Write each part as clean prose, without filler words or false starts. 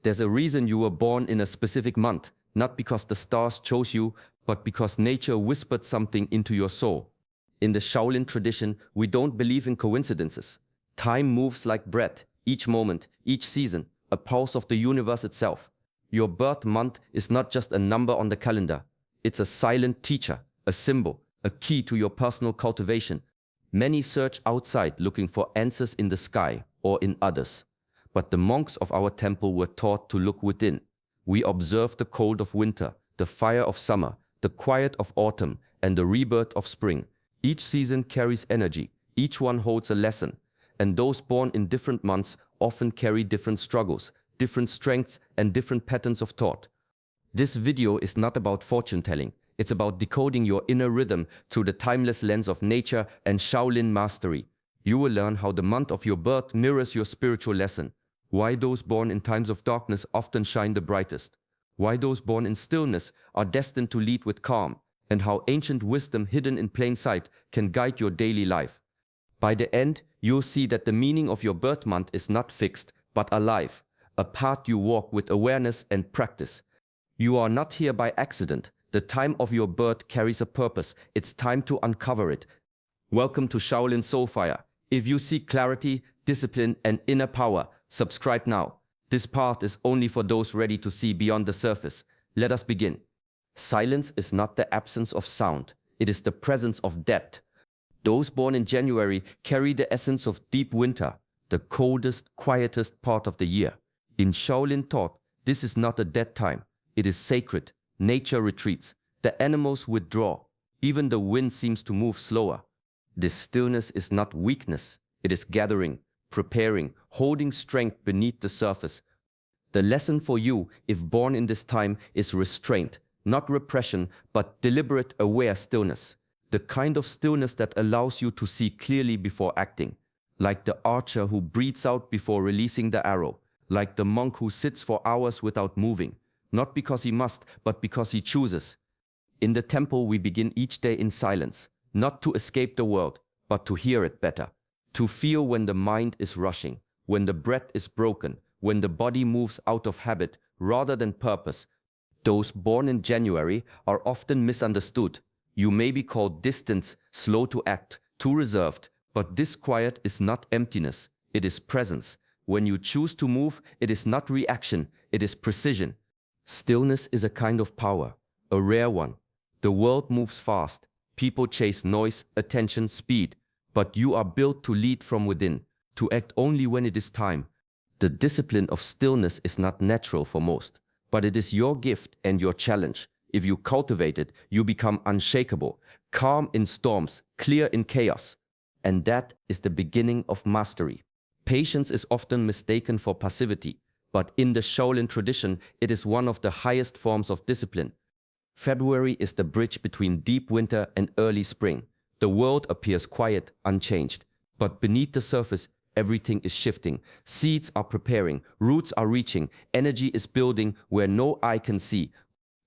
There's a reason you were born in a specific month, not because the stars chose you, but because nature whispered something into your soul. In the Shaolin tradition, we don't believe in coincidences. Time moves like breath, each moment, each season, a pulse of the universe itself. Your birth month is not just a number on the calendar. It's a silent teacher, a symbol, a key to your personal cultivation. Many search outside looking for answers in the sky or in others. But the monks of our temple were taught to look within. We observe the cold of winter, the fire of summer, the quiet of autumn, and the rebirth of spring. Each season carries energy, each one holds a lesson, and those born in different months often carry different struggles, different strengths, and different patterns of thought. This video is not about fortune telling, it's about decoding your inner rhythm through the timeless lens of nature and Shaolin mastery. You will learn how the month of your birth mirrors your spiritual lesson, why those born in times of darkness often shine the brightest, why those born in stillness are destined to lead with calm, and how ancient wisdom hidden in plain sight can guide your daily life. By the end, you'll see that the meaning of your birth month is not fixed, but alive, a path you walk with awareness and practice. You are not here by accident. The time of your birth carries a purpose. It's time to uncover it. Welcome to Shaolin Soulfire. If you seek clarity, discipline, and inner power, subscribe now. This path is only for those ready to see beyond the surface. Let us begin. Silence is not the absence of sound. It is the presence of depth. Those born in January carry the essence of deep winter, the coldest, quietest part of the year. In Shaolin thought, this is not a dead time. It is sacred. Nature retreats. The animals withdraw. Even the wind seems to move slower. This stillness is not weakness. It is gathering, preparing, holding strength beneath the surface. The lesson for you, if born in this time, is restraint, not repression, but deliberate, aware stillness. The kind of stillness that allows you to see clearly before acting. Like the archer who breathes out before releasing the arrow. Like the monk who sits for hours without moving. Not because he must, but because he chooses. In the temple, we begin each day in silence. Not to escape the world, but to hear it better. To feel when the mind is rushing. When the breath is broken. When the body moves out of habit rather than purpose. Those born in January are often misunderstood. You may be called distant, slow to act, too reserved, but this quiet is not emptiness, it is presence. When you choose to move, it is not reaction, it is precision. Stillness is a kind of power, a rare one. The world moves fast, people chase noise, attention, speed, but you are built to lead from within, to act only when it is time. The discipline of stillness is not natural for most, but it is your gift and your challenge. If you cultivate it, you become unshakable, calm in storms, clear in chaos. And that is the beginning of mastery. Patience is often mistaken for passivity, but in the Shaolin tradition, it is one of the highest forms of discipline. February is the bridge between deep winter and early spring. The world appears quiet, unchanged, but beneath the surface, everything is shifting. Seeds are preparing, roots are reaching, energy is building where no eye can see.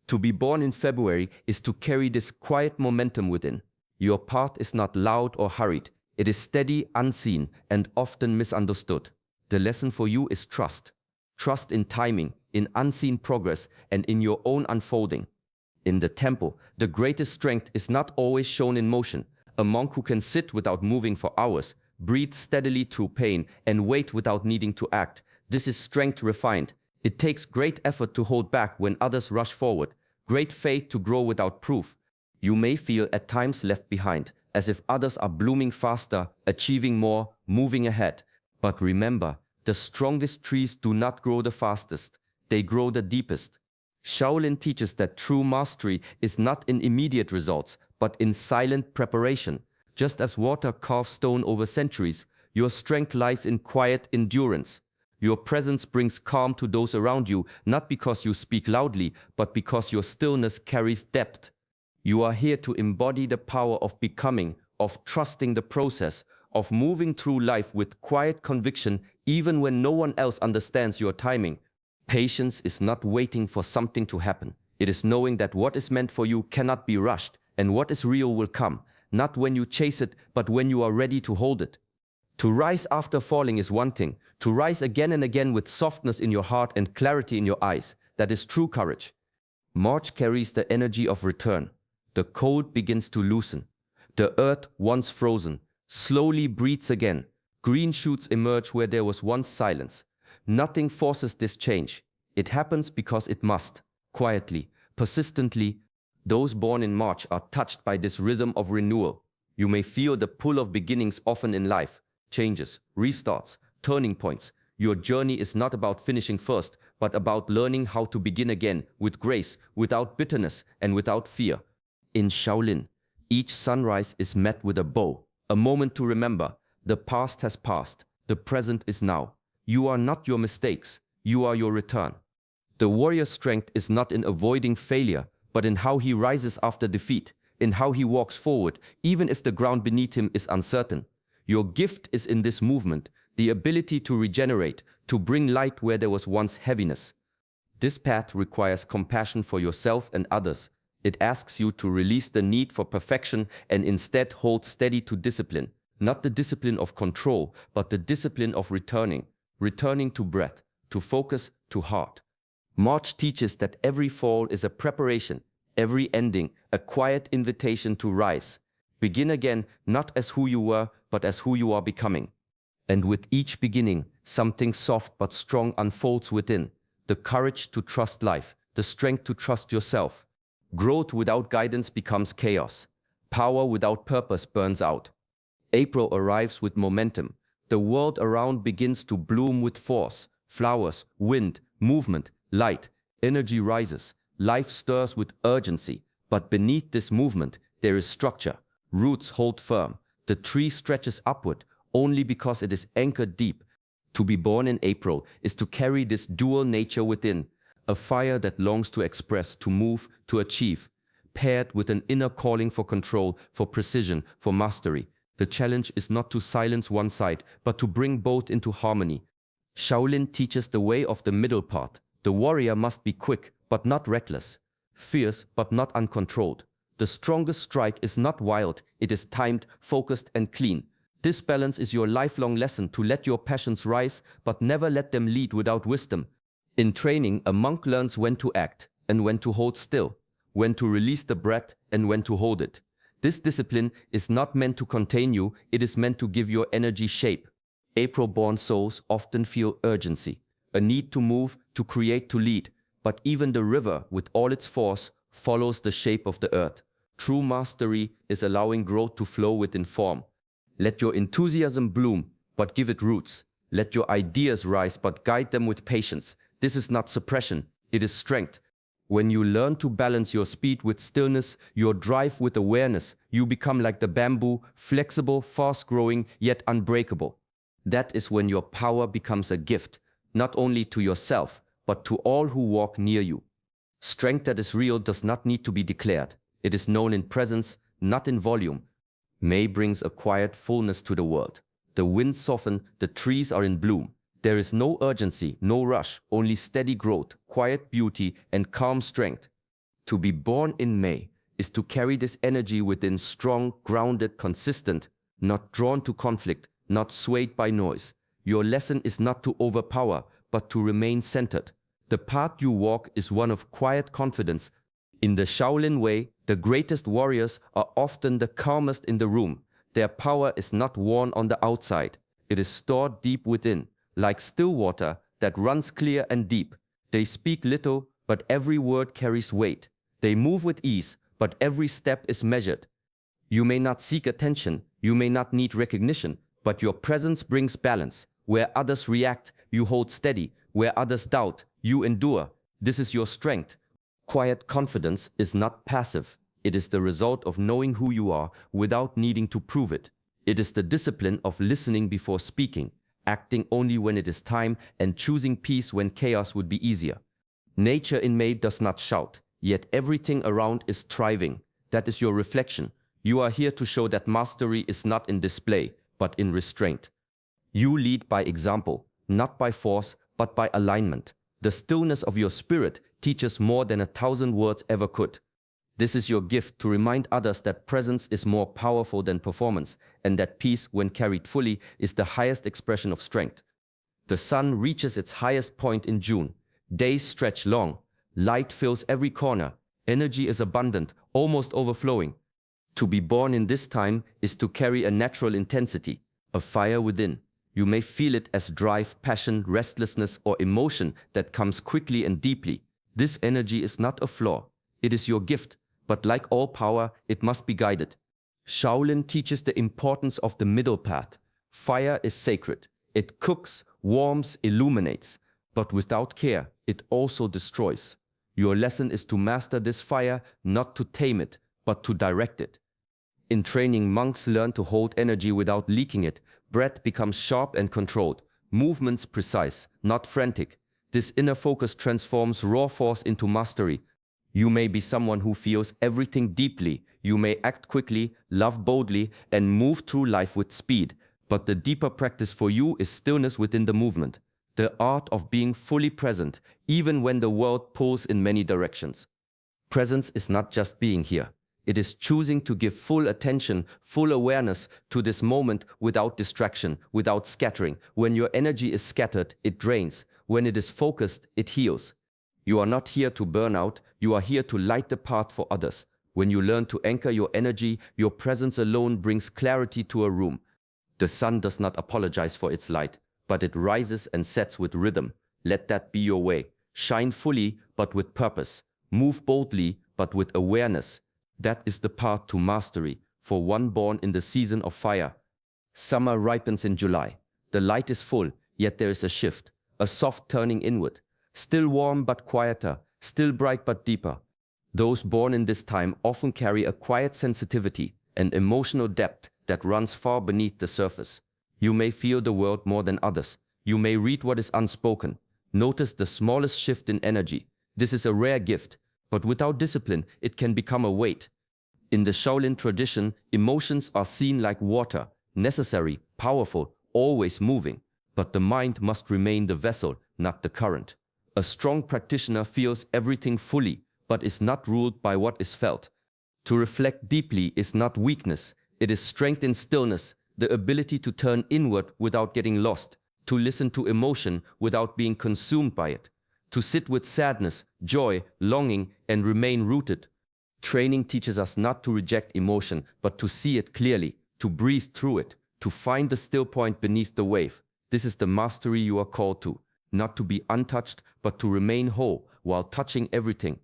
To be born in February is to carry this quiet momentum within. Your path is not loud or hurried. It is steady, unseen, and often misunderstood. The lesson for you is trust. Trust in timing, in unseen progress, and in your own unfolding. In the temple, the greatest strength is not always shown in motion. A monk who can sit without moving for hours, breathe steadily through pain, and wait without needing to act. This is strength refined. It takes great effort to hold back when others rush forward. Great faith to grow without proof. You may feel at times left behind, as if others are blooming faster, achieving more, moving ahead. But remember, the strongest trees do not grow the fastest, they grow the deepest. Shaolin teaches that true mastery is not in immediate results, but in silent preparation. Just as water carves stone over centuries, your strength lies in quiet endurance. Your presence brings calm to those around you, not because you speak loudly, but because your stillness carries depth. You are here to embody the power of becoming, of trusting the process, of moving through life with quiet conviction, even when no one else understands your timing. Patience is not waiting for something to happen. It is knowing that what is meant for you cannot be rushed, and what is real will come, not when you chase it, but when you are ready to hold it. To rise after falling is one thing. To rise again and again with softness in your heart and clarity in your eyes, that is true courage. March carries the energy of return. The cold begins to loosen. The earth, once frozen, slowly breathes again. Green shoots emerge where there was once silence. Nothing forces this change. It happens because it must. Quietly, persistently, those born in March are touched by this rhythm of renewal. You may feel the pull of beginnings often in life. Changes, restarts, turning points. Your journey is not about finishing first, but about learning how to begin again with grace, without bitterness, and without fear. In Shaolin, each sunrise is met with a bow, a moment to remember. The past has passed, the present is now. You are not your mistakes, you are your return. The warrior's strength is not in avoiding failure, but in how he rises after defeat, in how he walks forward, even if the ground beneath him is uncertain. Your gift is in this movement, the ability to regenerate, to bring light where there was once heaviness. This path requires compassion for yourself and others. It asks you to release the need for perfection and instead hold steady to discipline. Not the discipline of control, but the discipline of returning. Returning to breath, to focus, to heart. March teaches that every fall is a preparation, every ending a quiet invitation to rise. Begin again, not as who you were, but as who you are becoming. And with each beginning, something soft but strong unfolds within. The courage to trust life, the strength to trust yourself. Growth without guidance becomes chaos. Power without purpose burns out. April arrives with momentum. The world around begins to bloom with force. Flowers, wind, movement, light, energy rises. Life stirs with urgency. But beneath this movement, there is structure. Roots hold firm. The tree stretches upward only because it is anchored deep. To be born in April is to carry this dual nature within, a fire that longs to express, to move, to achieve, paired with an inner calling for control, for precision, for mastery. The challenge is not to silence one side, but to bring both into harmony. Shaolin teaches the way of the middle path. The warrior must be quick, but not reckless, fierce, but not uncontrolled. The strongest strike is not wild, it is timed, focused, and clean. This balance is your lifelong lesson to let your passions rise, but never let them lead without wisdom. In training, a monk learns when to act and when to hold still, when to release the breath and when to hold it. This discipline is not meant to contain you, it is meant to give your energy shape. April-born souls often feel urgency, a need to move, to create, to lead. But even the river, with all its force, follows the shape of the earth. True mastery is allowing growth to flow within form. Let your enthusiasm bloom, but give it roots. Let your ideas rise, but guide them with patience. This is not suppression, it is strength. When you learn to balance your speed with stillness, your drive with awareness, you become like the bamboo, flexible, fast-growing, yet unbreakable. That is when your power becomes a gift, not only to yourself, but to all who walk near you. Strength that is real does not need to be declared. It is known in presence, not in volume. May brings a quiet fullness to the world. The winds soften, the trees are in bloom. There is no urgency, no rush, only steady growth, quiet beauty, and calm strength. To be born in May is to carry this energy within, strong, grounded, consistent, not drawn to conflict, not swayed by noise. Your lesson is not to overpower, but to remain centered. The path you walk is one of quiet confidence. In the Shaolin way, the greatest warriors are often the calmest in the room. Their power is not worn on the outside. It is stored deep within, like still water that runs clear and deep. They speak little, but every word carries weight. They move with ease, but every step is measured. You may not seek attention, you may not need recognition, but your presence brings balance. Where others react, you hold steady. Where others doubt, you endure. This is your strength. Quiet confidence is not passive. It is the result of knowing who you are without needing to prove it. It is the discipline of listening before speaking, acting only when it is time, and choosing peace when chaos would be easier. Nature in May does not shout, yet everything around is thriving. That is your reflection. You are here to show that mastery is not in display, but in restraint. You lead by example, not by force, but by alignment. The stillness of your spirit teaches more than 1,000 words ever could. This is your gift to remind others that presence is more powerful than performance, and that peace, when carried fully, is the highest expression of strength. The sun reaches its highest point in June. Days stretch long. Light fills every corner. Energy is abundant, almost overflowing. To be born in this time is to carry a natural intensity, a fire within. You may feel it as drive, passion, restlessness, or emotion that comes quickly and deeply. This energy is not a flaw. It is your gift, but like all power, it must be guided. Shaolin teaches the importance of the middle path. Fire is sacred. It cooks, warms, illuminates. But without care, it also destroys. Your lesson is to master this fire, not to tame it, but to direct it. In training, monks learn to hold energy without leaking it. Breath becomes sharp and controlled. Movements precise, not frantic. This inner focus transforms raw force into mastery. You may be someone who feels everything deeply. You may act quickly, love boldly, and move through life with speed. But the deeper practice for you is stillness within the movement. The art of being fully present, even when the world pulls in many directions. Presence is not just being here. It is choosing to give full attention, full awareness to this moment without distraction, without scattering. When your energy is scattered, it drains. When it is focused, it heals. You are not here to burn out. You are here to light the path for others. When you learn to anchor your energy, your presence alone brings clarity to a room. The sun does not apologize for its light, but it rises and sets with rhythm. Let that be your way. Shine fully, but with purpose. Move boldly, but with awareness. That is the path to mastery, for one born in the season of fire. Summer ripens in July. The light is full, yet there is a shift, a soft turning inward. Still warm but quieter, still bright but deeper. Those born in this time often carry a quiet sensitivity, an emotional depth that runs far beneath the surface. You may feel the world more than others. You may read what is unspoken. Notice the smallest shift in energy. This is a rare gift, but without discipline, it can become a weight. In the Shaolin tradition, emotions are seen like water, necessary, powerful, always moving. But the mind must remain the vessel, not the current. A strong practitioner feels everything fully, but is not ruled by what is felt. To reflect deeply is not weakness, it is strength in stillness, the ability to turn inward without getting lost, to listen to emotion without being consumed by it, to sit with sadness, joy, longing, and remain rooted. Training teaches us not to reject emotion, but to see it clearly, to breathe through it, to find the still point beneath the wave. This is the mastery you are called to, not to be untouched, but to remain whole while touching everything.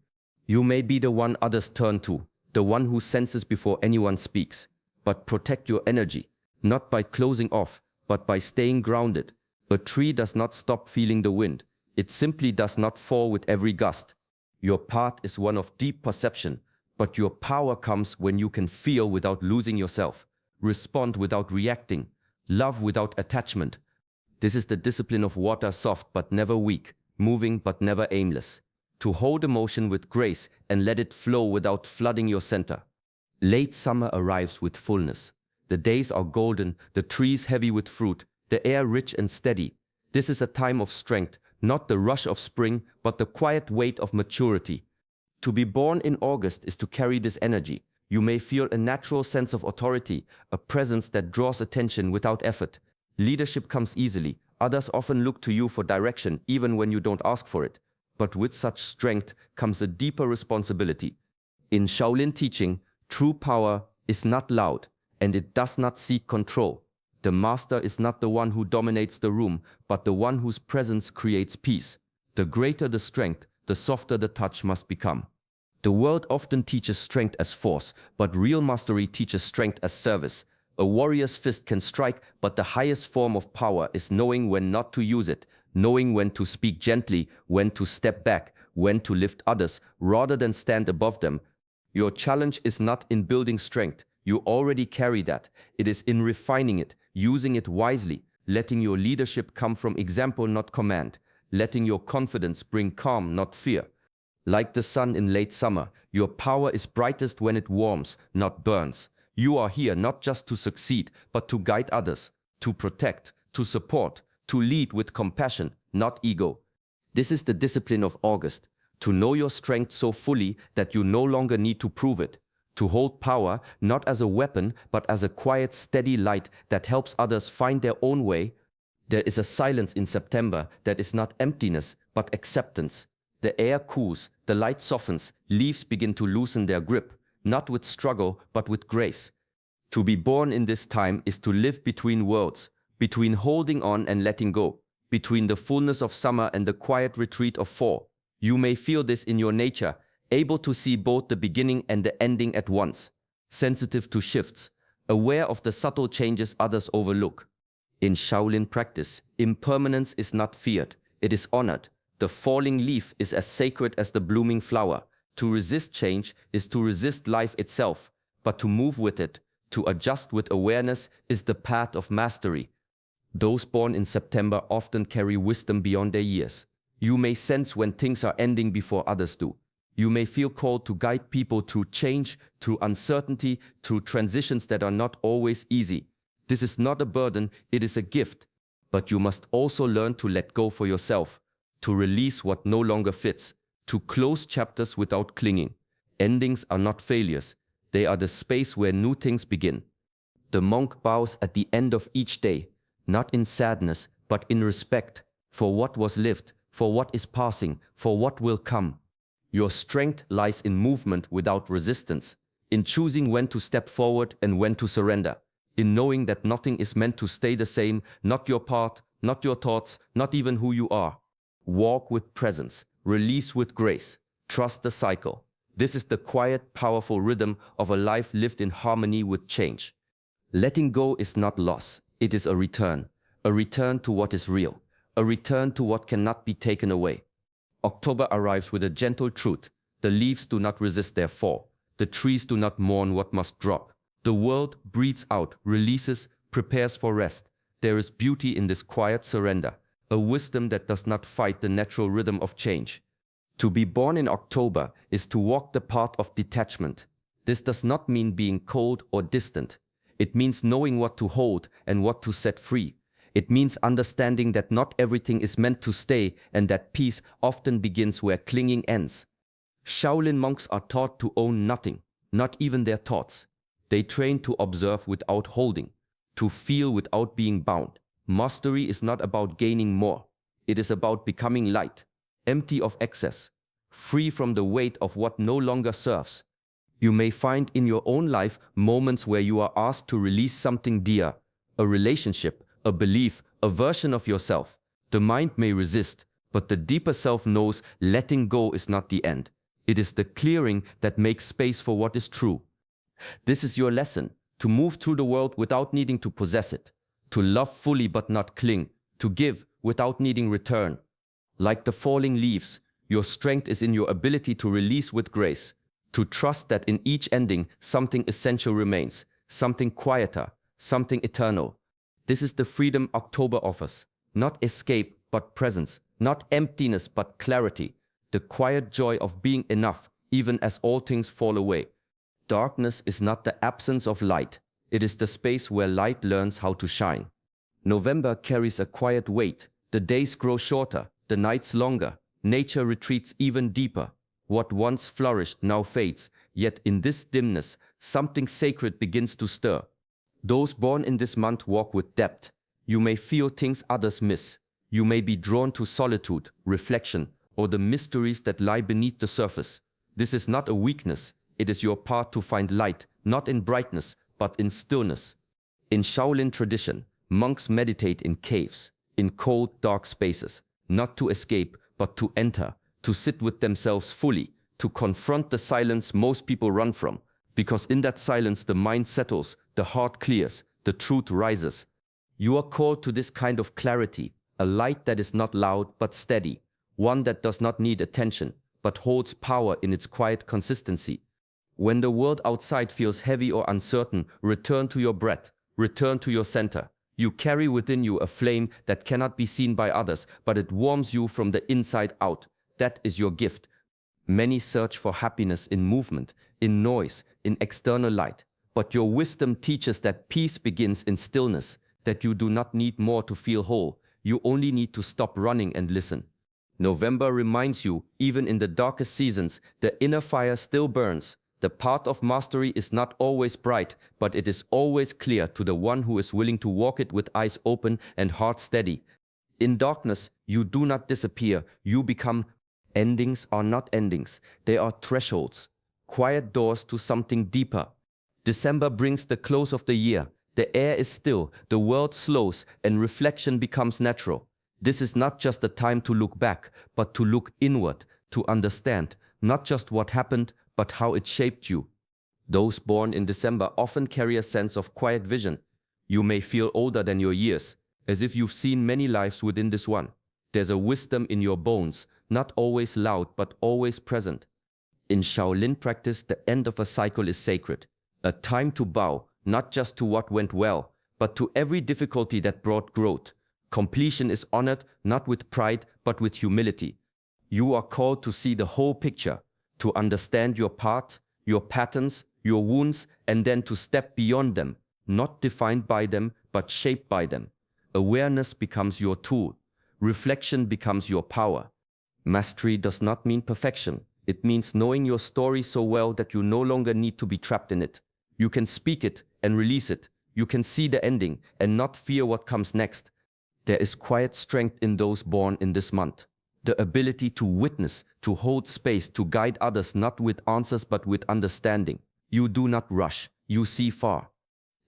You may be the one others turn to, the one who senses before anyone speaks. But protect your energy, not by closing off, but by staying grounded. A tree does not stop feeling the wind. It simply does not fall with every gust. Your path is one of deep perception, but your power comes when you can feel without losing yourself, respond without reacting, love without attachment. This is the discipline of water, soft but never weak, moving but never aimless. To hold emotion with grace and let it flow without flooding your center. Late summer arrives with fullness. The days are golden, the trees heavy with fruit, the air rich and steady. This is a time of strength, not the rush of spring, but the quiet weight of maturity. To be born in August is to carry this energy. You may feel a natural sense of authority, a presence that draws attention without effort. Leadership comes easily. Others often look to you for direction, even when you don't ask for it. But with such strength comes a deeper responsibility. In Shaolin teaching, true power is not loud, and it does not seek control. The master is not the one who dominates the room, but the one whose presence creates peace. The greater the strength, the softer the touch must become. The world often teaches strength as force, but real mastery teaches strength as service. A warrior's fist can strike, but the highest form of power is knowing when not to use it, knowing when to speak gently, when to step back, when to lift others, rather than stand above them. Your challenge is not in building strength. You already carry that. It is in refining it, using it wisely, letting your leadership come from example, not command, letting your confidence bring calm, not fear. Like the sun in late summer, your power is brightest when it warms, not burns. You are here not just to succeed, but to guide others, to protect, to support, to lead with compassion, not ego. This is the discipline of August, To know your strength so fully that you no longer need to prove it. To hold power not as a weapon but as a quiet, steady light that helps others find their own way. There is a silence in September that is not emptiness but acceptance. The air cools, the light softens, leaves begin to loosen their grip, not with struggle but with grace. To be born in this time is to live between worlds, between holding on and letting go, between the fullness of summer and the quiet retreat of fall. You may feel this in your nature, able to see both the beginning and the ending at once, sensitive to shifts, aware of the subtle changes others overlook. In Shaolin practice, impermanence is not feared, it is honored. The falling leaf is as sacred as the blooming flower. To resist change is to resist life itself, but to move with it, to adjust with awareness, is the path of mastery. Those born in September often carry wisdom beyond their years. You may sense when things are ending before others do. You may feel called to guide people through change, through uncertainty, through transitions that are not always easy. This is not a burden, it is a gift. But you must also learn to let go for yourself, to release what no longer fits, to close chapters without clinging. Endings are not failures, they are the space where new things begin. The monk bows at the end of each day, not in sadness, but in respect, for what was lived, for what is passing, for what will come. Your strength lies in movement without resistance, in choosing when to step forward and when to surrender, in knowing that nothing is meant to stay the same, not your path, not your thoughts, not even who you are. Walk with presence, release with grace, trust the cycle. This is the quiet, powerful rhythm of a life lived in harmony with change. Letting go is not loss, it is a return to what is real, a return to what cannot be taken away. October arrives with a gentle truth. The leaves do not resist their fall. The trees do not mourn what must drop. The world breathes out, releases, prepares for rest. There is beauty in this quiet surrender, a wisdom that does not fight the natural rhythm of change. To be born in October is to walk the path of detachment. This does not mean being cold or distant. It means knowing what to hold and what to set free. It means understanding that not everything is meant to stay and that peace often begins where clinging ends. Shaolin monks are taught to own nothing, not even their thoughts. They train to observe without holding, to feel without being bound. Mastery is not about gaining more. It is about becoming light, empty of excess, free from the weight of what no longer serves. You may find in your own life moments where you are asked to release something dear, a relationship, a belief, a version of yourself. The mind may resist, but the deeper self knows letting go is not the end. It is the clearing that makes space for what is true. This is your lesson, to move through the world without needing to possess it, to love fully but not cling, to give without needing return. Like the falling leaves, your strength is in your ability to release with grace, to trust that in each ending something essential remains, something quieter, something eternal. This is the freedom October offers, not escape but presence, not emptiness but clarity, the quiet joy of being enough even as all things fall away. Darkness is not the absence of light, it is the space where light learns how to shine. November carries a quiet weight, the days grow shorter, the nights longer, nature retreats even deeper. What once flourished now fades, yet in this dimness, something sacred begins to stir. Those born in this month walk with depth. You may feel things others miss. You may be drawn to solitude, reflection, or the mysteries that lie beneath the surface. This is not a weakness. It is your path to find light, not in brightness, but in stillness. In Shaolin tradition, monks meditate in caves, in cold, dark spaces, not to escape, but to enter, to sit with themselves fully, to confront the silence most people run from. Because in that silence the mind settles, the heart clears, the truth rises. You are called to this kind of clarity, a light that is not loud but steady, one that does not need attention, but holds power in its quiet consistency. When the world outside feels heavy or uncertain, return to your breath, return to your center. You carry within you a flame that cannot be seen by others, but it warms you from the inside out. That is your gift. Many search for happiness in movement, in noise, in external light. But your wisdom teaches that peace begins in stillness, that you do not need more to feel whole. You only need to stop running and listen. November reminds you, even in the darkest seasons, the inner fire still burns. The path of mastery is not always bright, but it is always clear to the one who is willing to walk it with eyes open and heart steady. In darkness, you do not disappear, you become. Endings are not endings, they are thresholds, quiet doors to something deeper. December brings the close of the year. The air is still, the world slows, and reflection becomes natural. This is not just a time to look back, but to look inward, to understand, not just what happened, but how it shaped you. Those born in December often carry a sense of quiet vision. You may feel older than your years, as if you've seen many lives within this one. There's a wisdom in your bones, not always loud, but always present. In Shaolin practice, the end of a cycle is sacred. A time to bow, not just to what went well, but to every difficulty that brought growth. Completion is honored, not with pride, but with humility. You are called to see the whole picture, to understand your part, your patterns, your wounds, and then to step beyond them, not defined by them, but shaped by them. Awareness becomes your tool. Reflection becomes your power. Mastery does not mean perfection. It means knowing your story so well that you no longer need to be trapped in it. You can speak it and release it. You can see the ending and not fear what comes next. There is quiet strength in those born in this month. The ability to witness, to hold space, to guide others not with answers but with understanding. You do not rush. You see far.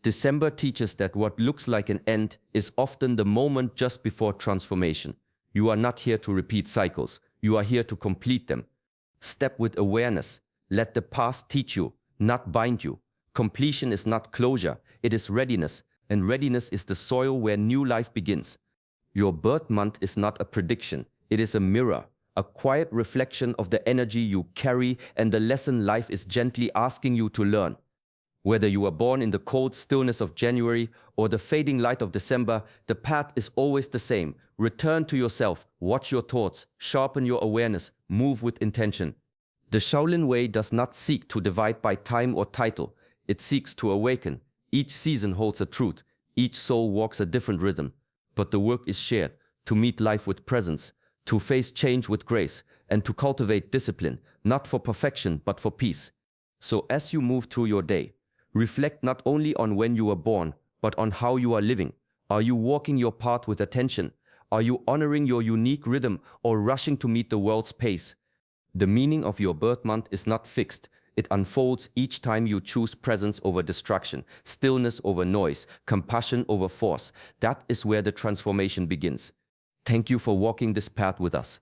December teaches that what looks like an end is often the moment just before transformation. You are not here to repeat cycles. You are here to complete them. Step with awareness. Let the past teach you, not bind you. Completion is not closure, it is readiness, and readiness is the soil where new life begins. Your birth month is not a prediction, it is a mirror, a quiet reflection of the energy you carry and the lesson life is gently asking you to learn. Whether you were born in the cold stillness of January or the fading light of December, the path is always the same. Return to yourself, watch your thoughts, sharpen your awareness, move with intention. The Shaolin way does not seek to divide by time or title. It seeks to awaken. Each season holds a truth. Each soul walks a different rhythm. But the work is shared, to meet life with presence, to face change with grace, and to cultivate discipline, not for perfection, but for peace. So as you move through your day, reflect not only on when you were born, but on how you are living. Are you walking your path with attention? Are you honoring your unique rhythm or rushing to meet the world's pace? The meaning of your birth month is not fixed. It unfolds each time you choose presence over distraction, stillness over noise, compassion over force. That is where the transformation begins. Thank you for walking this path with us.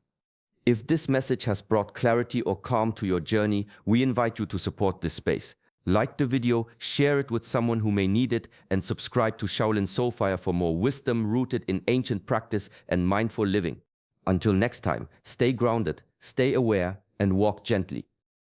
If this message has brought clarity or calm to your journey, we invite you to support this space. Like the video, share it with someone who may need it, and subscribe to Shaolin Soulfire for more wisdom rooted in ancient practice and mindful living. Until next time, stay grounded, stay aware, and walk gently.